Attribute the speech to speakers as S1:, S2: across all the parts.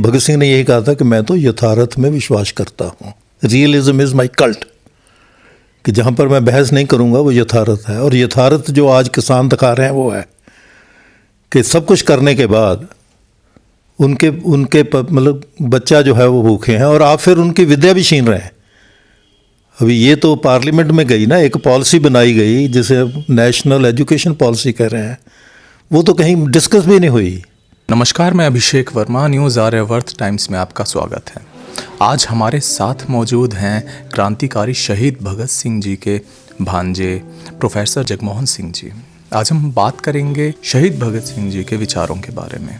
S1: भगत सिंह ने यही कहा था कि मैं तो यथार्थ में विश्वास करता हूँ, रियलिज्म इज़ माई कल्ट, कि जहाँ पर मैं बहस नहीं करूँगा वो यथार्थ है। और यथार्थ जो आज किसान दिखा रहे हैं वो है कि सब कुछ करने के बाद उनके मतलब बच्चा जो है वो भूखे हैं, और आप फिर उनकी विद्या भी छीन रहे हैं। अभी ये तो पार्लियामेंट में गई ना, एक पॉलिसी बनाई गई जिसे अब नेशनल एजुकेशन पॉलिसी कह रहे हैं, वो तो कहीं डिस्कस भी नहीं हुई।
S2: नमस्कार, मैं अभिषेक वर्मा, न्यूज़ आर्यावर्त टाइम्स में आपका स्वागत है। आज हमारे साथ मौजूद हैं क्रांतिकारी शहीद भगत सिंह जी के भांजे प्रोफेसर जगमोहन सिंह जी। आज हम बात करेंगे शहीद भगत सिंह जी के विचारों के बारे में।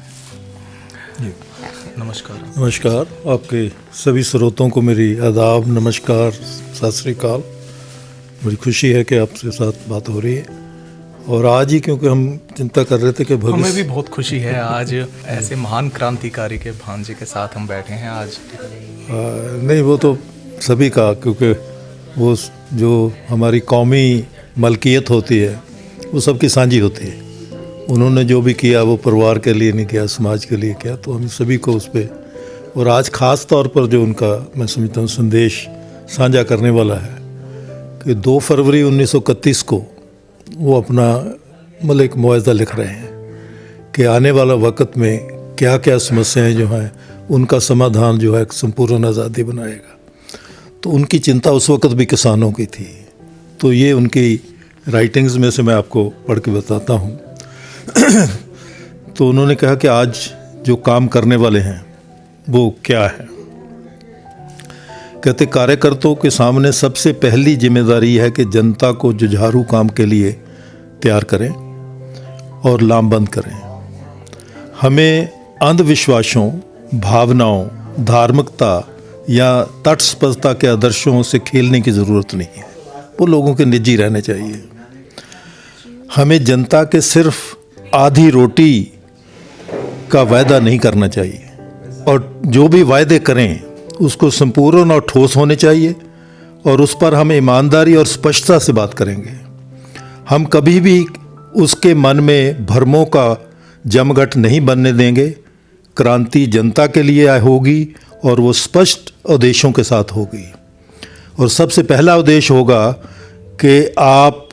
S2: नमस्कार।
S1: नमस्कार, आपके सभी स्रोतों को मेरी आदाब, नमस्कार, सत श्री अकाल। बड़ी खुशी है कि आपसे साथ बात हो रही है, और आज ही क्योंकि हम चिंता कर रहे थे कि
S2: हमें भी बहुत खुशी है आज ऐसे महान क्रांतिकारी के भांजे के साथ हम बैठे हैं आज।
S1: नहीं, वो तो सभी का, क्योंकि वो जो हमारी कौमी मलकियत होती है वो सबकी साझी होती है। उन्होंने जो भी किया वो परिवार के लिए नहीं किया, समाज के लिए किया, तो हम सभी को उस पर, और आज ख़ास तौर पर जो उनका मैं समझता हूँ संदेश साझा करने वाला है कि 2 फरवरी 1931 को वो अपना मतलब एक मुआवजा लिख रहे हैं कि आने वाला वक्त में क्या क्या समस्याएं जो हैं उनका समाधान जो है संपूर्ण आज़ादी बनाएगा। तो उनकी चिंता उस वक्त भी किसानों की थी। तो ये उनकी राइटिंग्स में से मैं आपको पढ़ के बताता हूँ। तो उन्होंने कहा कि आज जो काम करने वाले हैं वो क्या है। कहते कार्यकर्ताओं के सामने सबसे पहली जिम्मेदारी है कि जनता को जुझारू काम के लिए तैयार करें और लामबंद करें। हमें अंधविश्वासों, भावनाओं, धार्मिकता या तटस्थ के आदर्शों से खेलने की ज़रूरत नहीं है, वो लोगों के निजी रहने चाहिए। हमें जनता के सिर्फ आधी रोटी का वायदा नहीं करना चाहिए, और जो भी वायदे करें उसको संपूर्ण और ठोस होने चाहिए, और उस पर हम ईमानदारी और स्पष्टता से बात करेंगे। हम कभी भी उसके मन में भ्रमों का जमघट नहीं बनने देंगे। क्रांति जनता के लिए होगी और वो स्पष्ट उद्देश्यों के साथ होगी। और सबसे पहला उद्देश्य होगा कि आप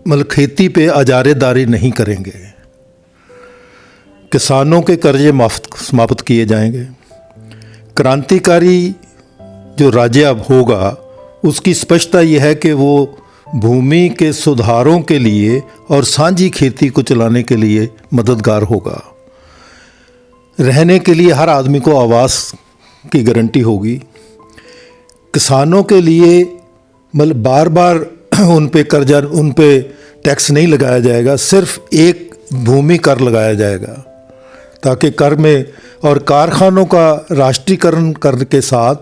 S1: मतलब खेती पे अजारेदारी नहीं करेंगे, किसानों के कर्जे समाप्त किए जाएंगे। क्रांतिकारी जो राज्य अब होगा उसकी स्पष्टता यह है कि वो भूमि के सुधारों के लिए और साझी खेती को चलाने के लिए मददगार होगा। रहने के लिए हर आदमी को आवास की गारंटी होगी। किसानों के लिए मतलब बार बार उन पे कर्जा, उन पे टैक्स नहीं लगाया जाएगा, सिर्फ एक भूमि कर लगाया जाएगा, ताकि कर में, और कारखानों का राष्ट्रीयकरण करने के साथ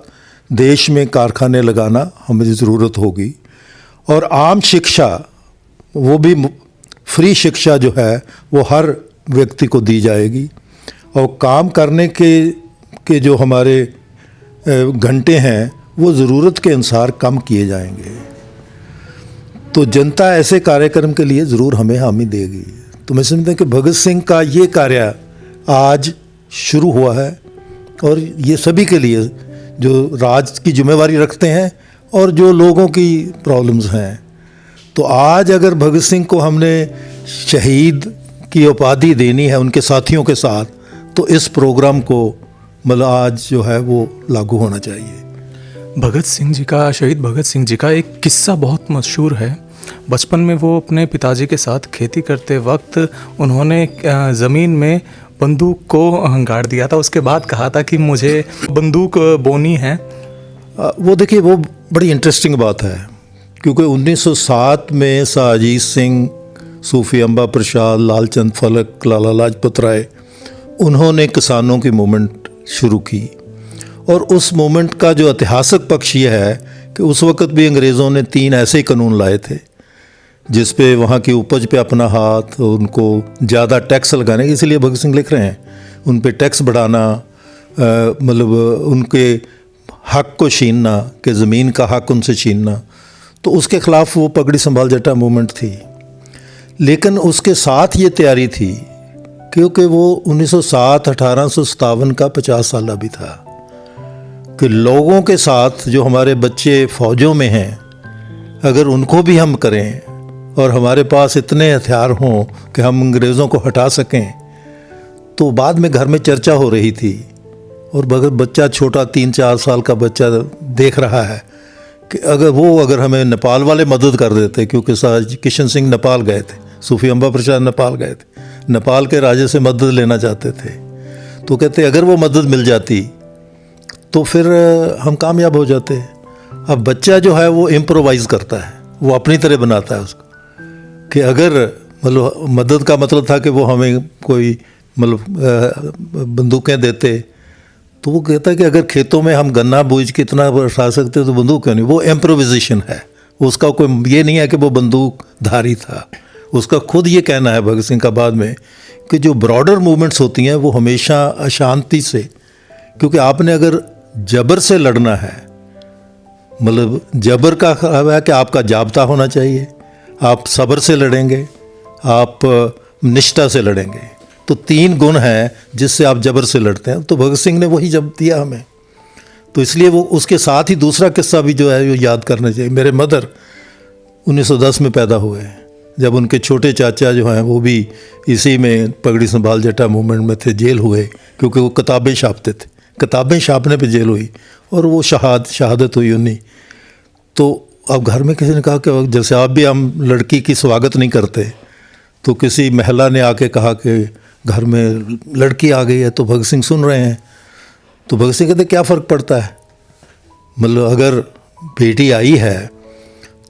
S1: देश में कारखाने लगाना हमें ज़रूरत होगी। और आम शिक्षा, वो भी फ्री शिक्षा जो है वो हर व्यक्ति को दी जाएगी। और काम करने के जो हमारे घंटे हैं वो ज़रूरत के अनुसार कम किए जाएंगे। तो जनता ऐसे कार्यक्रम के लिए ज़रूर हमें हामी देगी। तो मैं समझता हूँ कि भगत सिंह का ये कार्य आज शुरू हुआ है, और ये सभी के लिए जो राज की जिम्मेवारी रखते हैं और जो लोगों की प्रॉब्लम्स हैं। तो आज अगर भगत सिंह को हमने शहीद की उपाधि देनी है उनके साथियों के साथ, तो इस प्रोग्राम को मतलब आज जो है वो लागू होना चाहिए।
S2: भगत सिंह जी का, शहीद भगत सिंह जी का एक किस्सा बहुत मशहूर है। बचपन में वो अपने पिताजी के साथ खेती करते वक्त उन्होंने ज़मीन में बंदूक को गाड़ दिया था। उसके बाद कहा था कि मुझे बंदूक बोनी है।
S1: वो देखिए, वो बड़ी इंटरेस्टिंग बात है, क्योंकि 1907 में साजीद सिंह, सूफी अम्बा प्रसाद, लालचंद फलक, लाला लाजपत राय, उन्होंने किसानों की मूवमेंट शुरू की। और उस मूवमेंट का जो ऐतिहासिक पक्ष ये है कि उस वक्त भी अंग्रेज़ों ने 3 ऐसे ही कानून लाए थे जिस पे वहाँ की उपज पे अपना हाथ, उनको ज़्यादा टैक्स लगाने, इसलिए भगत सिंह लिख रहे हैं उन पे टैक्स बढ़ाना, मतलब उनके हक को छीनना, कि ज़मीन का हक उनसे छीनना। तो उसके ख़िलाफ़ वो पगड़ी संभाल जटा मूवमेंट थी। लेकिन उसके साथ ये तैयारी थी क्योंकि वो 1907 1857 का 50 साल भी था कि लोगों के साथ जो हमारे बच्चे फ़ौजों में हैं, अगर उनको भी हम करें और हमारे पास इतने हथियार हों कि हम अंग्रेज़ों को हटा सकें, तो बाद में घर में चर्चा हो रही थी। और अगर बच्चा छोटा 3-4 साल का बच्चा देख रहा है कि अगर हमें नेपाल वाले मदद कर देते, क्योंकि किशन सिंह नेपाल गए थे, सूफी अम्बा प्रसाद नेपाल गए थे, नेपाल के राजे से मदद लेना चाहते थे, तो कहते अगर वो मदद मिल जाती तो फिर हम कामयाब हो जाते। अब बच्चा जो है वो इम्प्रोवाइज़ करता है, वो अपनी तरह बनाता है उसको, कि अगर मतलब मदद का मतलब था कि वो हमें कोई मतलब बंदूकें देते, तो वो कहता है कि अगर खेतों में हम गन्ना बूझ के इतना बरसा सकते तो बंदूक क्यों नहीं। वो इम्प्रोविजेशन है, उसका कोई ये नहीं है कि वो बंदूकधारी था। उसका खुद ये कहना है भगत सिंह का बाद में कि जो ब्रॉडर मूवमेंट्स होती हैं वो हमेशा अशांति से, क्योंकि आपने अगर जबर से लड़ना है, मतलब जबर का मतलब है कि आपका जाब्ता होना चाहिए, आप सब्र से लड़ेंगे, आप निष्ठा से लड़ेंगे, तो 3 गुण हैं जिससे आप जबर से लड़ते हैं। तो भगत सिंह ने वही जब दिया हमें, तो इसलिए वो उसके साथ ही दूसरा किस्सा भी जो है वो याद करना चाहिए। मेरे मदर 1910 में पैदा हुए, जब उनके छोटे चाचा जो हैं वो भी इसी में पगड़ी संभाल जटा मूवमेंट में थे, जेल हुए क्योंकि वो किताबें छापते थे, किताबें छापने पे जेल हुई और वो शहादत हुई उन्हीं। तो अब घर में किसी ने कहा कि जैसे आप भी हम लड़की की स्वागत नहीं करते, तो किसी महिला ने आके कहा कि घर में लड़की आ गई है, तो भगत सिंह सुन रहे हैं। तो भगत सिंह कहते क्या फ़र्क पड़ता है, मतलब अगर बेटी आई है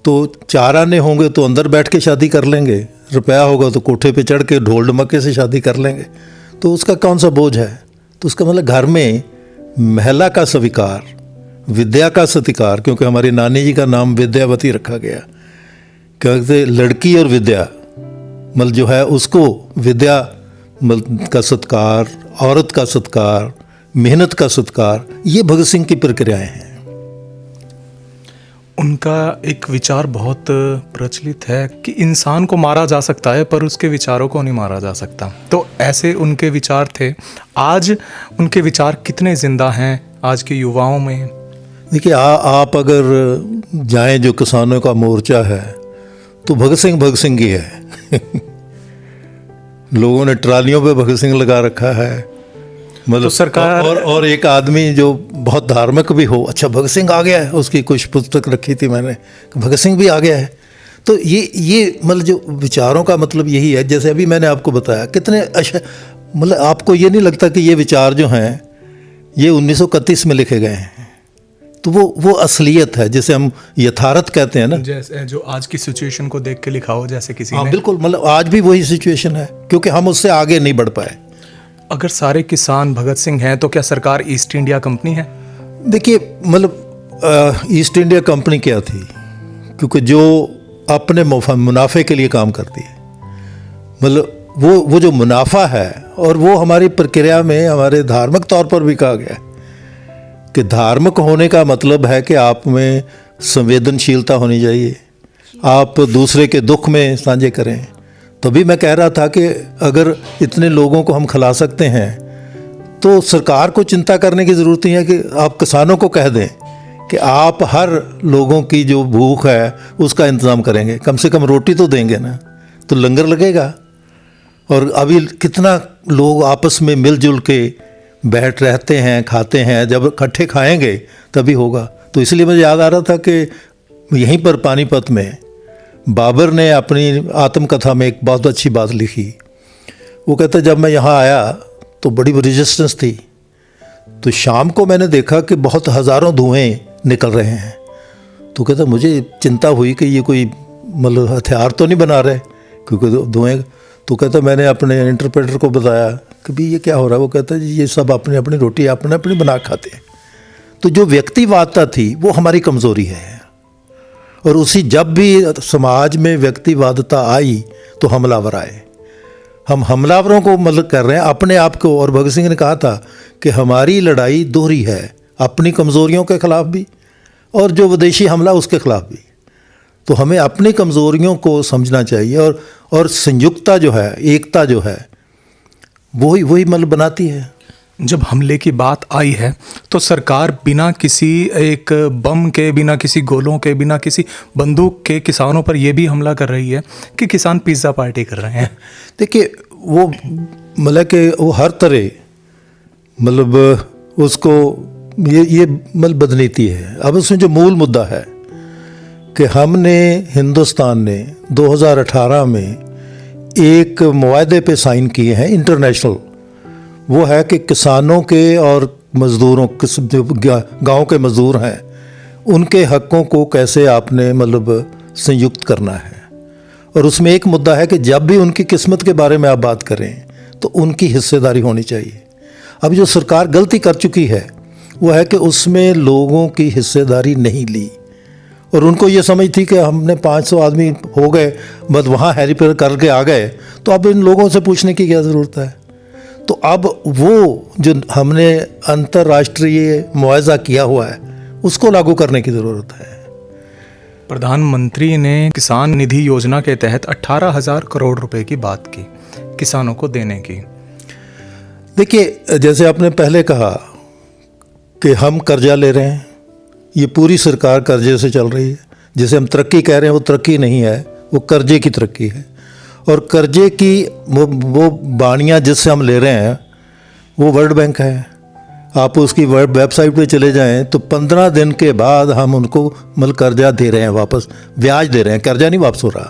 S1: तो 4 आने होंगे तो अंदर बैठ के शादी कर लेंगे, रुपया होगा तो कोठे पे चढ़ के ढोल ढमक्के से शादी कर लेंगे, तो उसका कौन सा बोझ है। तो उसका मतलब घर में महिला का स्वीकार, विद्या का सत्कार, क्योंकि हमारी नानी जी का नाम विद्यावती रखा गया, कहते लड़की और विद्या मतलब जो है उसको विद्या का सत्कार, औरत का सत्कार, मेहनत का सत्कार, ये भगत सिंह की प्रक्रियाएं हैं।
S2: उनका एक विचार बहुत प्रचलित है कि इंसान को मारा जा सकता है पर उसके विचारों को नहीं मारा जा सकता। तो ऐसे उनके विचार थे। आज उनके विचार कितने जिंदा हैं आज के युवाओं में?
S1: देखिए आप अगर जाएं जो किसानों का मोर्चा है तो भगत सिंह ही है। लोगों ने ट्रालियों पे भगत सिंह लगा रखा है, मतलब
S2: तो सरकार
S1: और एक आदमी जो बहुत धार्मिक भी हो, अच्छा भगत सिंह आ गया है, उसकी कुछ पुस्तक रखी थी मैंने, भगत सिंह भी आ गया है। तो ये मतलब जो विचारों का मतलब यही है, जैसे अभी मैंने आपको बताया कितने अच्छा, मतलब आपको ये नहीं लगता कि ये विचार जो हैं ये 1931 में लिखे गए हैं, तो वो असलियत है जिसे हम यथार्थ कहते हैं ना,
S2: जैसे जो आज की सिचुएशन को देख के लिखा हो जैसे किसी ने।
S1: बिल्कुल, मतलब आज भी वही सिचुएशन है क्योंकि हम उससे आगे नहीं बढ़ पाए।
S2: अगर सारे किसान भगत सिंह हैं तो क्या सरकार ईस्ट इंडिया कंपनी है? देखिए
S1: मतलब ईस्ट इंडिया कंपनी क्या थी, क्योंकि जो अपने मुनाफे के लिए काम करती है, मतलब वो जो मुनाफा है, और वो हमारी प्रक्रिया में हमारे धार्मिक तौर पर भी कहा गया है कि धार्मिक होने का मतलब है कि आप में संवेदनशीलता होनी चाहिए, आप दूसरे के दुख में साझे करें। तभी मैं कह रहा था कि अगर इतने लोगों को हम खिला सकते हैं तो सरकार को चिंता करने की ज़रूरत नहीं है कि आप किसानों को कह दें कि आप हर लोगों की जो भूख है उसका इंतज़ाम करेंगे, कम से कम रोटी तो देंगे ना, तो लंगर लगेगा। और अभी कितना लोग आपस में मिलजुल के बैठ रहते हैं, खाते हैं, जब इकट्ठे खाएंगे तभी होगा। तो इसलिए मुझे याद आ रहा था कि यहीं पर पानीपत में बाबर ने अपनी आत्मकथा में एक बहुत अच्छी बात लिखी। वो कहता जब मैं यहाँ आया तो बड़ी रेजिस्टेंस थी, तो शाम को मैंने देखा कि बहुत हज़ारों धुएं निकल रहे हैं, तो कहता मुझे चिंता हुई कि ये कोई मतलब हथियार तो नहीं बना रहे क्योंकि धुएं। तो कहता मैंने अपने इंटरप्रेटर को बताया कि भाई ये क्या हो रहा है। वो कहता जी ये सब अपनी अपनी रोटी अपने अपनी बना खाते हैं। तो जो व्यक्तिवादता थी वो हमारी कमज़ोरी है, और उसी जब भी समाज में व्यक्तिवादता आई तो हमलावर आए। हम हमलावरों को मतलब कर रहे हैं अपने आप को। और भगत सिंह ने कहा था कि हमारी लड़ाई दोहरी है, अपनी कमज़ोरियों के ख़िलाफ़ भी और जो विदेशी हमला उसके ख़िलाफ़ भी। तो हमें अपनी कमज़ोरियों को समझना चाहिए और संयुक्ता जो है, एकता जो है, वही वही मतलब बनाती है।
S2: जब हमले की बात आई है तो सरकार बिना किसी एक बम के, बिना किसी गोलों के, बिना किसी बंदूक के किसानों पर यह भी हमला कर रही है कि किसान पिज़्ज़ा पार्टी कर रहे हैं।
S1: देखिए वो मतलब कि वो हर तरह मतलब उसको ये मतलब बदनीति है। अब उसमें जो मूल मुद्दा है कि हमने, हिंदुस्तान ने 2018 में एक मुआहदे पे साइन किए हैं इंटरनेशनल, वो है कि किसानों के और मज़दूरों के, जो गाँव के मज़दूर हैं, उनके हक़ों को कैसे आपने मतलब संयुक्त करना है। और उसमें एक मुद्दा है कि जब भी उनकी किस्मत के बारे में आप बात करें तो उनकी हिस्सेदारी होनी चाहिए। अब जो सरकार गलती कर चुकी है वो है कि उसमें लोगों की हिस्सेदारी नहीं ली, और उनको ये समझ थी कि हमने 500 आदमी हो गए, बस वहाँ हेलीपैड करके आ गए, तो अब इन लोगों से पूछने की क्या ज़रूरत है। तो अब वो जो हमने अंतर्राष्ट्रीय मुआवजा किया हुआ है उसको लागू करने की ज़रूरत है।
S2: प्रधानमंत्री ने किसान निधि योजना के तहत 18,000 करोड़ रुपए की बात की किसानों को देने की।
S1: देखिए जैसे आपने पहले कहा कि हम कर्जा ले रहे हैं, ये पूरी सरकार कर्जे से चल रही है। जिसे हम तरक्की कह रहे हैं वो तरक्की नहीं है, वो कर्जे की तरक्की है। और कर्जे की वो बानियाँ जिससे हम ले रहे हैं वो वर्ल्ड बैंक है। आप उसकी वेबसाइट पे चले जाएं तो 15 दिन के बाद हम उनको मतलब कर्जा दे रहे हैं, वापस ब्याज दे रहे हैं, कर्जा नहीं वापस हो रहा।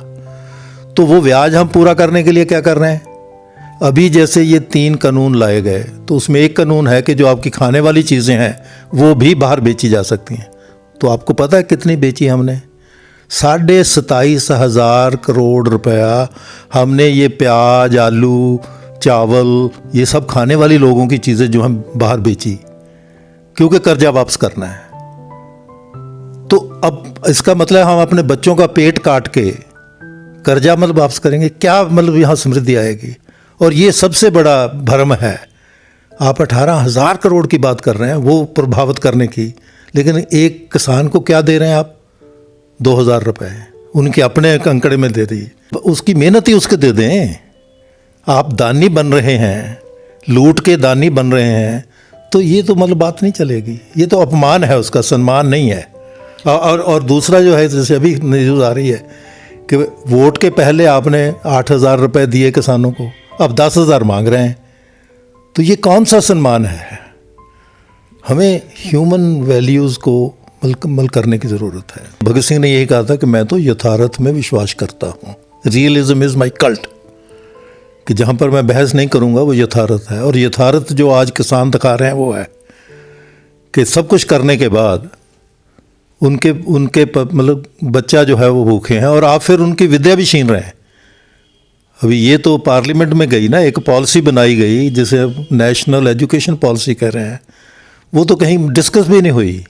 S1: तो वो ब्याज हम पूरा करने के लिए क्या कर रहे हैं, अभी जैसे ये 3 कानून लाए गए, तो उसमें एक कानून है कि जो आपकी खाने वाली चीज़ें हैं वो भी बाहर बेची जा सकती हैं। तो आपको पता है कितनी बेची हमने? 27,500 करोड़ रुपया हमने ये प्याज, आलू, चावल, ये सब खाने वाली लोगों की चीज़ें जो हम बाहर बेची, क्योंकि कर्जा वापस करना है। तो अब इसका मतलब हम अपने बच्चों का पेट काट के कर्जा मतलब वापस करेंगे क्या? मतलब यहाँ समृद्धि आएगी? और ये सबसे बड़ा भ्रम है। आप 18,000 करोड़ की बात कर रहे हैं वो प्रभावित करने की, लेकिन एक किसान को क्या दे रहे हैं आप? 2,000 रुपये उनके अपने अंकड़े में दे दी। उसकी मेहनत ही उसके दे दें। आप दानी बन रहे हैं, लूट के दानी बन रहे हैं, तो ये तो मतलब बात नहीं चलेगी। ये तो अपमान है, उसका सम्मान नहीं है। और दूसरा जो है, जैसे अभी न्यूज़ आ रही है कि वोट के पहले आपने 8,000 रुपये दिए किसानों को, अब 10,000 मांग रहे हैं। तो ये कौन सा सम्मान है? हमें ह्यूमन वैल्यूज़ को मुकम्मल करने की ज़रूरत है। भगत सिंह ने यही कहा था कि मैं तो यथार्थ में विश्वास करता हूँ, रियलिज्म इज़ माई कल्ट, कि जहाँ पर मैं बहस नहीं करूँगा वो यथार्थ है। और यथार्थ जो आज किसान दिखा रहे हैं वो है कि सब कुछ करने के बाद उनके मतलब बच्चा जो है वो भूखे हैं, और आप फिर उनकी विद्या भी छीन रहे हैं। अभी ये तो पार्लियामेंट में गई ना, एक पॉलिसी बनाई गई जिसे नेशनल एजुकेशन पॉलिसी कह रहे हैं, वो तो कहीं डिस्कस भी नहीं हुई।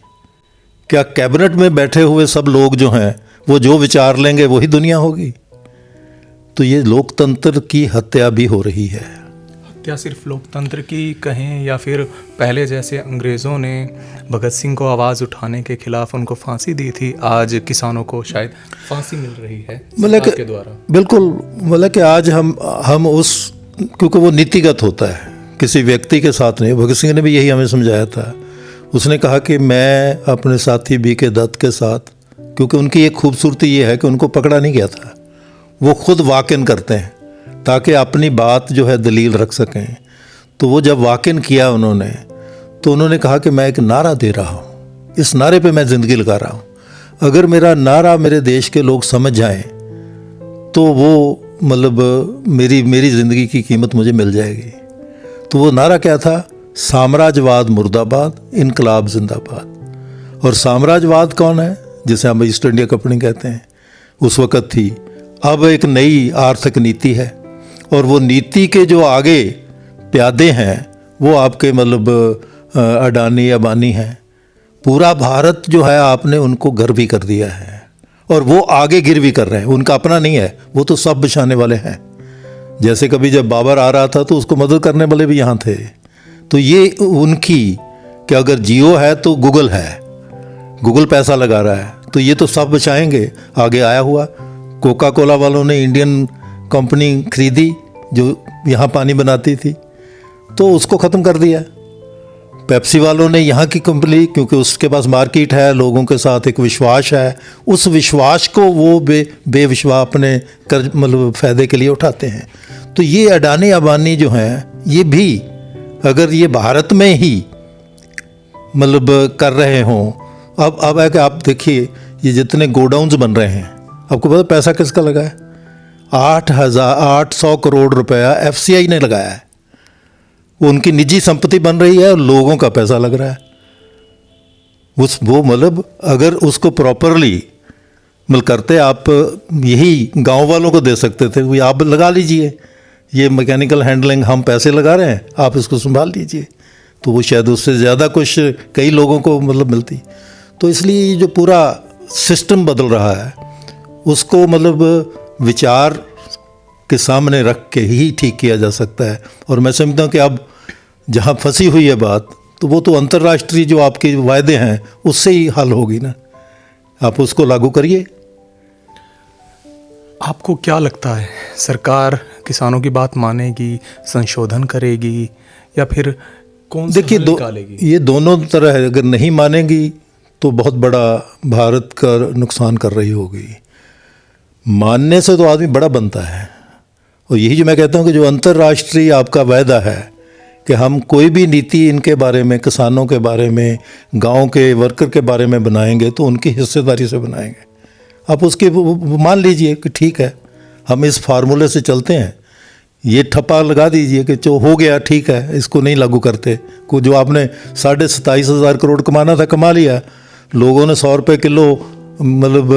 S1: क्या कैबिनेट में बैठे हुए सब लोग जो हैं वो जो विचार लेंगे वही दुनिया होगी? तो ये लोकतंत्र की हत्या भी हो रही है।
S2: हत्या सिर्फ लोकतंत्र की कहें या फिर पहले जैसे अंग्रेज़ों ने भगत सिंह को आवाज़ उठाने के खिलाफ उनको फांसी दी थी, आज किसानों को शायद फांसी मिल रही है सरकार के द्वारा।
S1: बिल्कुल, मतलब कि आज हम उस, क्योंकि वो नीतिगत होता है, किसी व्यक्ति के साथ नहीं। भगत सिंह ने भी यही हमें समझाया था। उसने कहा कि मैं अपने साथी B.K. दत्त के साथ, क्योंकि उनकी एक खूबसूरती ये है कि उनको पकड़ा नहीं गया था, वो खुद वॉक इन करते हैं ताकि अपनी बात जो है दलील रख सकें। तो वो जब वॉक इन किया उन्होंने, तो उन्होंने कहा कि मैं एक नारा दे रहा हूँ, इस नारे पे मैं ज़िंदगी लगा रहा हूँ। अगर मेरा नारा मेरे देश के लोग समझ जाएं तो वो मतलब मेरी ज़िंदगी की कीमत मुझे मिल जाएगी। तो वो नारा क्या था? साम्राज्यवाद मुर्दाबाद, इनकलाब जिंदाबाद। और साम्राज्यवाद कौन है? जिसे हम ईस्ट इंडिया कंपनी कहते हैं, उस वक़्त थी। अब एक नई आर्थिक नीति है, और वो नीति के जो आगे प्यादे हैं वो आपके मतलब अडानी अंबानी हैं। पूरा भारत जो है आपने उनको घर भी कर दिया है, और वो आगे गिर भी कर रहे हैं। उनका अपना नहीं है, वो तो सब बिछाने वाले हैं। जैसे कभी जब बाबर आ रहा था तो उसको मदद करने वाले भी यहाँ थे। तो ये उनकी कि अगर जियो है तो गूगल है, गूगल पैसा लगा रहा है, तो ये तो सब बचाएंगे। आगे आया हुआ कोका कोला वालों ने इंडियन कंपनी खरीदी जो यहाँ पानी बनाती थी, तो उसको ख़त्म कर दिया। पेप्सी वालों ने यहाँ की कंपनी, क्योंकि उसके पास मार्केट है, लोगों के साथ एक विश्वास है, उस विश्वास को वो बेविश्वास अपने कर्ज मतलब फ़ायदे के लिए उठाते हैं। तो ये अडानी अंबानी जो हैं, ये भी अगर ये भारत में ही मतलब कर रहे हों, अब है कि आप देखिए ये जितने गोडाउन्स बन रहे हैं, आपको पता पैसा किसका लगा है? 800 करोड़ रुपया FCI ने लगाया है। वो उनकी निजी संपत्ति बन रही है और लोगों का पैसा लग रहा है। वो मतलब अगर उसको प्रॉपरली मतलब करते, आप यही गांव वालों को दे सकते थे, वो आप लगा लीजिए, ये मैकेनिकल हैंडलिंग हम पैसे लगा रहे हैं, आप इसको संभाल लीजिए, तो वो शायद उससे ज़्यादा कुछ कई लोगों को मतलब मिलती। तो इसलिए ये जो पूरा सिस्टम बदल रहा है, उसको मतलब विचार के सामने रख के ही ठीक किया जा सकता है। और मैं समझता हूँ कि अब जहाँ फंसी हुई है बात, तो वो तो अंतर्राष्ट्रीय जो आपके वायदे हैं उससे ही हल होगी ना, आप उसको लागू करिए।
S2: आपको क्या लगता है, सरकार किसानों की बात मानेगी, संशोधन करेगी, या फिर कौन सा
S1: देखिए
S2: हल निकालेगी?
S1: ये दोनों तरह है। अगर नहीं मानेगी तो बहुत बड़ा भारत का नुकसान कर रही होगी। मानने से तो आदमी बड़ा बनता है, और यही जो मैं कहता हूँ कि जो अंतर्राष्ट्रीय आपका वायदा है कि हम कोई भी नीति इनके बारे में, किसानों के बारे में, गांव के वर्कर के बारे में बनाएंगे तो उनकी हिस्सेदारी से बनाएंगे। आप उसके मान लीजिए कि ठीक है, हम इस फार्मूले से चलते हैं, ये ठप्पा लगा दीजिए कि जो हो गया ठीक है, इसको नहीं लागू करते। को जो आपने 27,500 करोड़ कमाना था कमा लिया, लोगों ने 100 रुपये किलो मतलब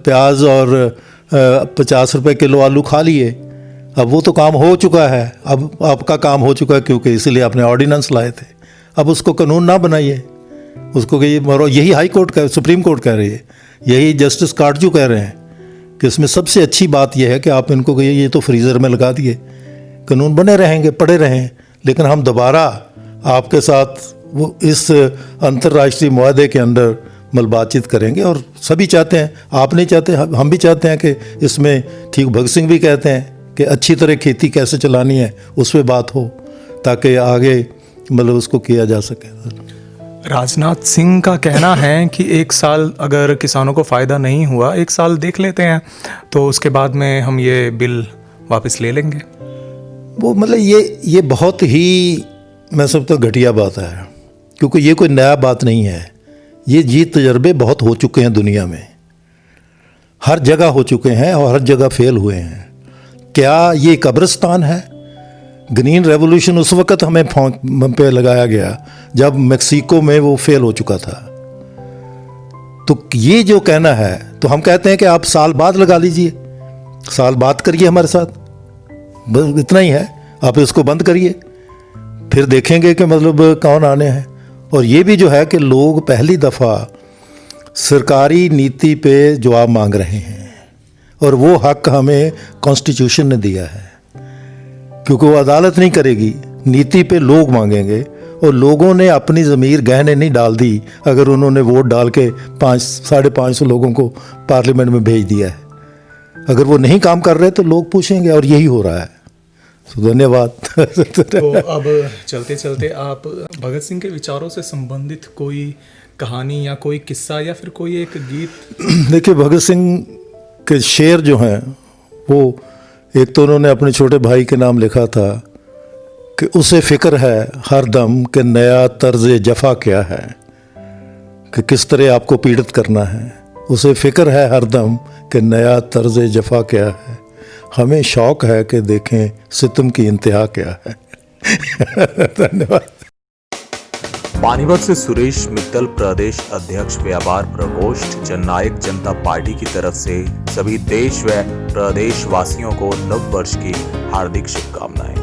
S1: प्याज और 50 रुपये किलो आलू खा लिए। अब वो तो काम हो चुका है, अब आपका काम हो चुका है, क्योंकि इसीलिए आपने ऑर्डिनेंस लाए थे। अब उसको कानून ना बनाइए, उसको कहिए, यही हाई कोर्ट का, सुप्रीम कोर्ट कह रही है, यही जस्टिस काटजू कह रहे हैं कि इसमें सबसे अच्छी बात यह है कि आप इनको कहिए ये तो फ्रीज़र में लगा दिए, कानून बने रहेंगे, पड़े रहें, लेकिन हम दोबारा आपके साथ वो इस अंतर्राष्ट्रीय मुआहदे के अंदर मतलब बातचीत करेंगे। और सभी चाहते हैं, आप नहीं चाहते, हम भी चाहते हैं कि इसमें, ठीक भगत सिंह भी कहते हैं कि अच्छी तरह खेती कैसे चलानी है उस पर बात हो, ताकि आगे मतलब उसको किया जा सके।
S2: राजनाथ सिंह का कहना है कि 1 साल अगर किसानों को फ़ायदा नहीं हुआ, 1 साल देख लेते हैं, तो उसके बाद में हम ये बिल वापस ले लेंगे।
S1: वो मतलब ये बहुत ही, मैं समझता हूँ, घटिया बात है, क्योंकि ये कोई नया बात नहीं है। ये तजर्बे बहुत हो चुके हैं दुनिया में, हर जगह हो चुके हैं और हर जगह फेल हुए हैं। क्या ये कब्रिस्तान है? ग्रीन रेवोल्यूशन उस वक़्त हमें पे लगाया गया जब मेक्सिको में वो फेल हो चुका था। तो ये जो कहना है, तो हम कहते हैं कि आप साल बाद लगा लीजिए, साल बाद करिए हमारे साथ, बस इतना ही है। आप इसको बंद करिए, फिर देखेंगे कि मतलब कौन आने हैं। और ये भी जो है कि लोग पहली दफ़ा सरकारी नीति पे जवाब मांग रहे हैं, और वो हक हमें कॉन्स्टिट्यूशन ने दिया है, क्योंकि वो अदालत नहीं करेगी, नीति पे लोग मांगेंगे। और लोगों ने अपनी ज़मीर गहने नहीं डाल दी अगर उन्होंने वोट डाल के 500-550 लोगों को पार्लियामेंट में भेज दिया है। अगर वो नहीं काम कर रहे तो लोग पूछेंगे, और यही हो रहा है। तो धन्यवाद।
S2: तो अब चलते चलते आप भगत सिंह के विचारों से संबंधित कोई कहानी या कोई किस्सा या फिर कोई एक गीत?
S1: देखिए, भगत सिंह के शेर जो हैं, वो एक तो उन्होंने अपने छोटे भाई के नाम लिखा था कि उसे फ़िक्र है हर दम कि नया तर्ज जफ़ा क्या है, कि किस तरह आपको पीड़ित करना है। उसे फ़िक्र है हर दम कि नया तर्ज जफ़ा क्या है, हमें शौक़ है कि देखें सितम की इंतहा क्या है। धन्यवाद।
S3: पानीपत से सुरेश मित्तल, प्रदेश अध्यक्ष व्यापार प्रकोष्ठ जननायक जनता पार्टी की तरफ से सभी देश व प्रदेश वासियों को नव वर्ष की हार्दिक शुभकामनाएं।